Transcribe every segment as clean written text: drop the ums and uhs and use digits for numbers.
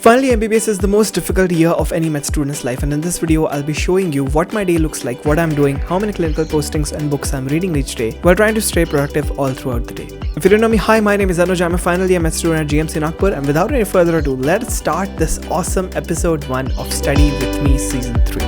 Final-year MBBS is the most difficult year of any med student's life, and in this video I'll be showing you what my day looks like, what I'm doing, how many clinical postings and books I'm reading each day while trying to stay productive all throughout the day. If you don't know me, hi, my name is Anuj. I'm a final-year med student at GMC Nagpur, and without any further ado, let's start this awesome episode 1 of Study With Me Season 3.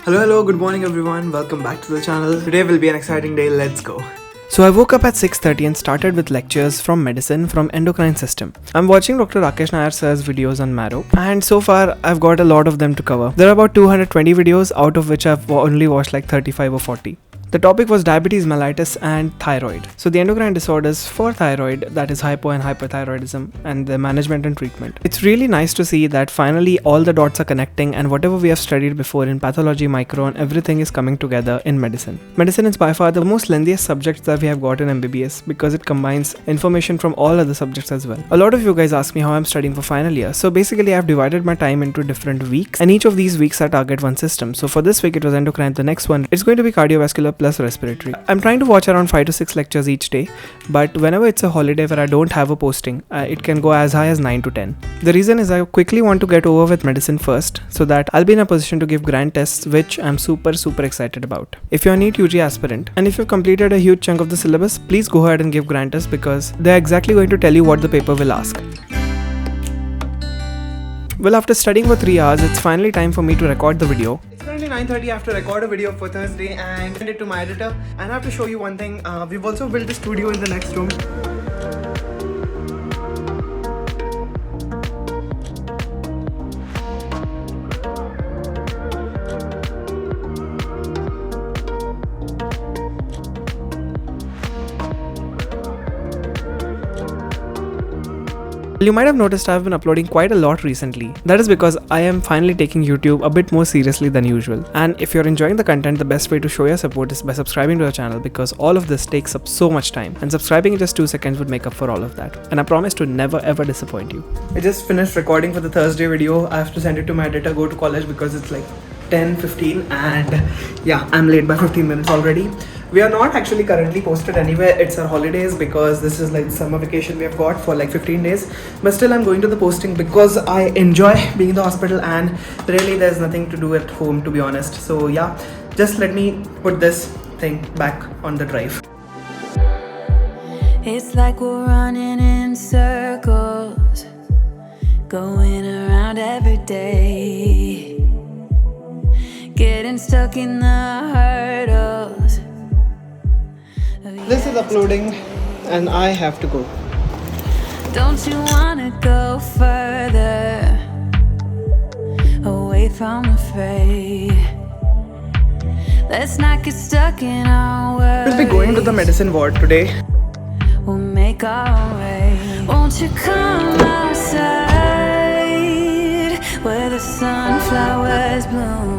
Hello, good morning everyone, welcome back to the channel. Today will be an exciting day, let's go. So I woke up at 6:30 and started with lectures from medicine from endocrine system. I'm watching Dr. Rakesh Nair sir's videos on Marrow, and so far I've got a lot of them to cover. There are about 220 videos, out of which I've only watched like 35 or 40. The topic was diabetes mellitus and thyroid. So the endocrine disorders for thyroid, that is hypo and hyperthyroidism, and the management and treatment. It's really nice to see that finally all the dots are connecting, and whatever we have studied before in pathology, micro, and everything is coming together in medicine. Medicine is by far the most lengthiest subject that we have got in MBBS because it combines information from all other subjects as well. A lot of you guys ask me how I'm studying for final year. So basically I've divided my time into different weeks, and each of these weeks I target one system. So for this week it was endocrine, the next one it's going to be cardiovascular plus respiratory. I'm trying to watch around 5 to 6 lectures each day, but whenever it's a holiday where I don't have a posting, it can go as high as 9 to 10. The reason is I quickly want to get over with medicine first, so that I'll be in a position to give grant tests, which I'm super excited about. If you're a NEET UG aspirant, and if you've completed a huge chunk of the syllabus, please go ahead and give grant tests because they're exactly going to tell you what the paper will ask. Well, after studying for 3 hours, it's finally time for me to record the video. It's currently 9:30. I have to record a video for Thursday and send it to my editor. And I have to show you one thing. We've also built a studio in the next room. You might have noticed I've been uploading quite a lot recently. That is because I am finally taking YouTube a bit more seriously than usual. And if you're enjoying the content, the best way to show your support is by subscribing to the channel, because all of this takes up so much time, and subscribing in just 2 seconds would make up for all of that. And I promise to never ever disappoint you. I just finished recording for the Thursday video. I have to send it to my editor, go to college because it's like 10:15, and yeah, I'm late by 15 minutes already. We are not actually currently posted anywhere. It's our holidays because this is like summer vacation we have got for like 15 days. But still I'm going to the posting because I enjoy being in the hospital, and really there's nothing to do at home, to be honest. So yeah, just let me put this thing back on the drive. It's like we're running in circles, going around every day, getting stuck in the hurdles. This is uploading and I have to go. Don't you wanna go further away from the fray? Let's not get stuck in our words. We'll be going to the medicine ward today. We'll make our way. Won't you come outside where the sunflowers bloom?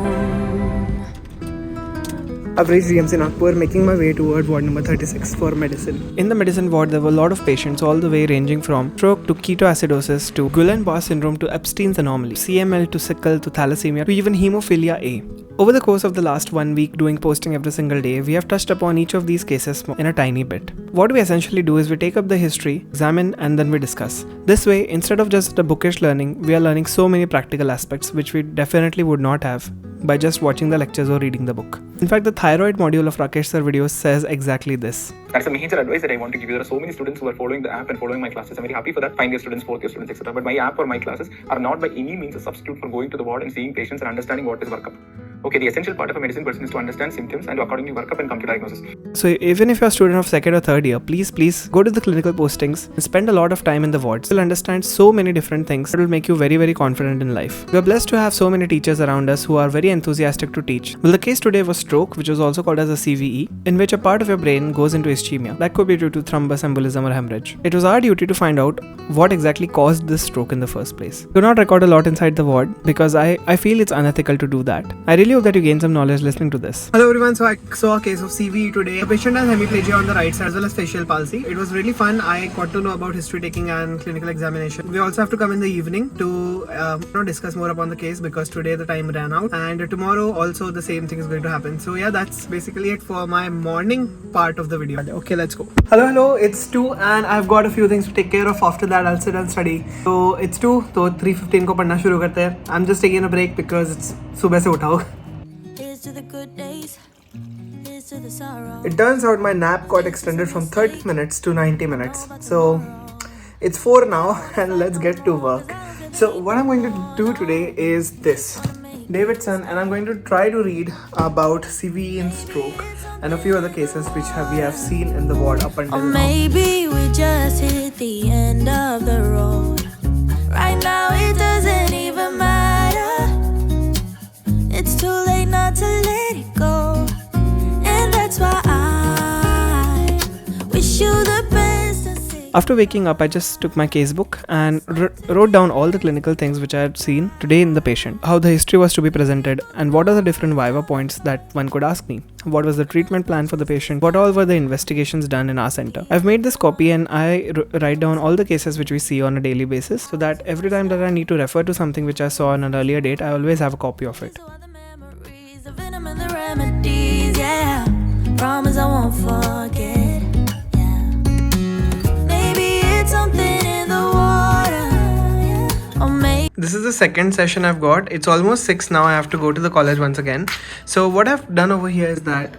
I've reached GMC Nagpur, making my way toward ward number 36 for medicine. In the medicine ward, there were a lot of patients all the way ranging from stroke to ketoacidosis to Guillain-Barré syndrome to Epstein's anomaly, CML to sickle to thalassemia to even hemophilia A. Over the course of the last 1 week doing posting every single day, we have touched upon each of these cases in a tiny bit. What we essentially do is we take up the history, examine, and then we discuss. This way, instead of just a bookish learning, we are learning so many practical aspects which we definitely would not have by just watching the lectures or reading the book. In fact, the thyroid module of Rakesh sir videos says exactly this. That's a major advice that I want to give you. There are so many students who are following the app and following my classes. I'm very happy for that. Final year students, fourth year students, etc. But my app or my classes are not by any means a substitute for going to the ward and seeing patients and understanding what is workup. Okay, the essential part of a medicine person is to understand symptoms and to accordingly work up and come to diagnosis. So even if you're a student of 2nd or 3rd year, please go to the clinical postings and spend a lot of time in the wards. You'll understand so many different things that will make you very confident in life. We're blessed to have so many teachers around us who are very enthusiastic to teach. Well, the case today was stroke, which was also called as a CVE, in which a part of your brain goes into ischemia. That could be due to thrombus, embolism, or hemorrhage. It was our duty to find out what exactly caused this stroke in the first place. Do not record a lot inside the ward because I feel it's unethical to do that. I really really hope that you gain some knowledge listening to this. Hello everyone, so I saw a case of CVE today. The patient has hemiplegia on the right side as well as facial palsy. It was really fun. I got to know about history taking and clinical examination. We also have to come in the evening to discuss more upon the case because today the time ran out, and tomorrow also the same thing is going to happen. So yeah, that's basically it for my morning part of the video. Okay, let's go. Hello, it's 2 and I've got a few things to take care of. After that I'll sit and study. So it's 2, so 3:15 को पढ़ना शुरू करते हैं. I'm just taking a break because it's सुबह से उठाओ. It turns out my nap got extended from 30 minutes to 90 minutes. So it's 4 now and let's get to work. So what I'm going to do today is this. Davidson, and I'm going to try to read about CVE and stroke and a few other cases which we have seen in the ward up until now. Maybe we just hit the end of the road. Right now it doesn't even matter. It's too late not to let it go. And that's why I wish you the best. After waking up, I just took my casebook and wrote down all the clinical things which I had seen today in the patient, how the history was to be presented, and what are the different viva points that one could ask me. What was the treatment plan for the patient? What all were the investigations done in our center? I've made this copy and I write down all the cases which we see on a daily basis so that every time that I need to refer to something which I saw on an earlier date, I always have a copy of it. Promise I won't forget. Something in the water, or maybe this is the second session I've got. It's almost 6 now. I have to go to the college once again. So what I've done over here is that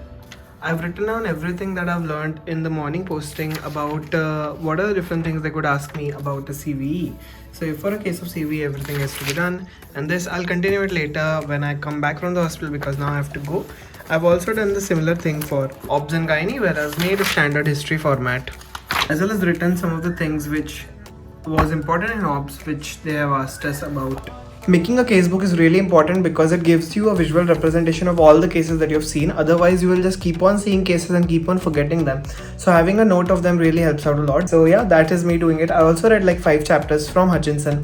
I've written down everything that I've learned in the morning posting about what are the different things they could ask me about the CVE. So if for a case of CVE, everything has to be done, and this I'll continue it later when I come back from the hospital because now I have to go. I've also done the similar thing for obs and gynae where I've made a standard history format, as well as written some of the things which was important in obs which they have asked us about. Making a casebook is really important because it gives you a visual representation of all the cases that you've seen. Otherwise, you will just keep on seeing cases and keep on forgetting them. So having a note of them really helps out a lot. So yeah, that is me doing it. I also read like 5 chapters from Hutchinson,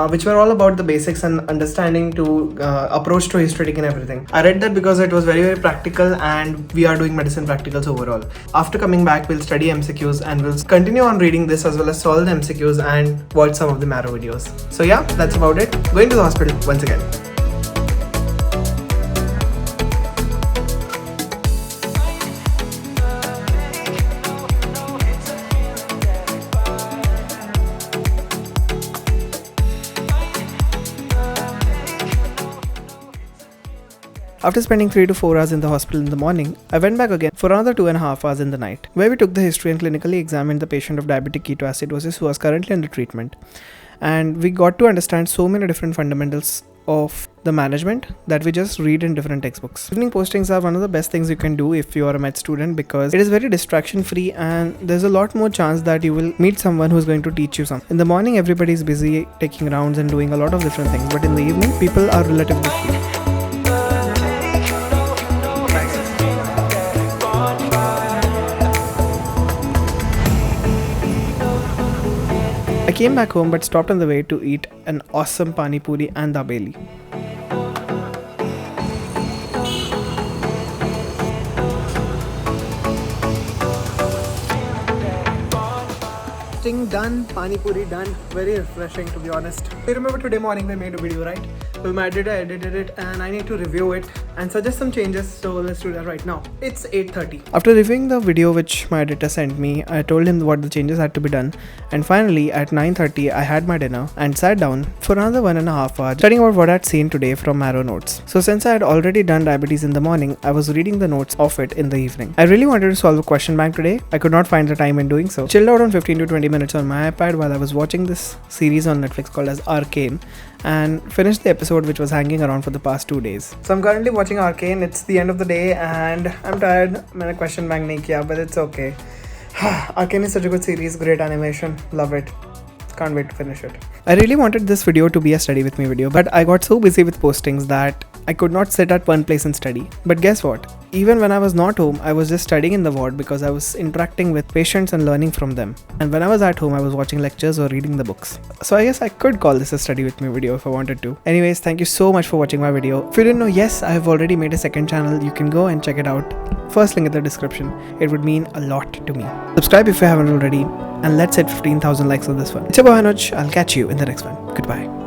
which were all about the basics and understanding to approach to history and everything. I read that because it was very, very practical and we are doing medicine practicals overall. After coming back, we'll study MCQs and we'll continue on reading this as well as solve the MCQs and watch some of the Marrow videos. So yeah, that's about it. Going to the hospital once again. After spending 3 to 4 hours in the hospital in the morning, I went back again for another 2.5 hours in the night, where we took the history and clinically examined the patient of diabetic ketoacidosis who was currently under treatment. And we got to understand so many different fundamentals of the management that we just read in different textbooks. Evening postings are one of the best things you can do if you are a med student because it is very distraction free and there's a lot more chance that you will meet someone who's going to teach you something. In the morning, everybody is busy taking rounds and doing a lot of different things, but in the evening, people are relatively free. I came back home but stopped on the way to eat an awesome pani puri and dabeli. Done, pani puri done, very refreshing to be honest. I remember today morning we made a video, right? Well, I edited it and I need to review it and suggest some changes, so let's do that right now. It's 8:30. After reviewing the video which my editor sent me, I told him what the changes had to be done, and finally at 9:30 I had my dinner and sat down for another 1.5 hours studying about what I'd seen today from Marrow notes. So since I had already done diabetes in the morning, I was reading the notes of it in the evening. I really wanted to solve a question bank today. I could not find the time in doing so. Chilled out on 15 to 20 minutes on my iPad while I was watching this series on Netflix called as Arcane, and finished the episode which was hanging around for the past 2 days. So I'm currently watching Arcane. It's the end of the day and I'm tired. मैंने question bank नहीं किया, but it's okay. Arcane is such a good series, great animation, love it. Can't wait to finish it. I really wanted this video to be a study with me video, but I got so busy with postings that I could not sit at one place and study. But guess what? Even when I was not home, I was just studying in the ward because I was interacting with patients and learning from them. And when I was at home, I was watching lectures or reading the books. So I guess I could call this a study with me video if I wanted to. Anyways, thank you so much for watching my video. If you didn't know, yes, I have already made a second channel. You can go and check it out. First link in the description. It would mean a lot to me. Subscribe if you haven't already. And let's hit 15,000 likes on this one. It's your boy Anuj. I'll catch you in the next one. Goodbye.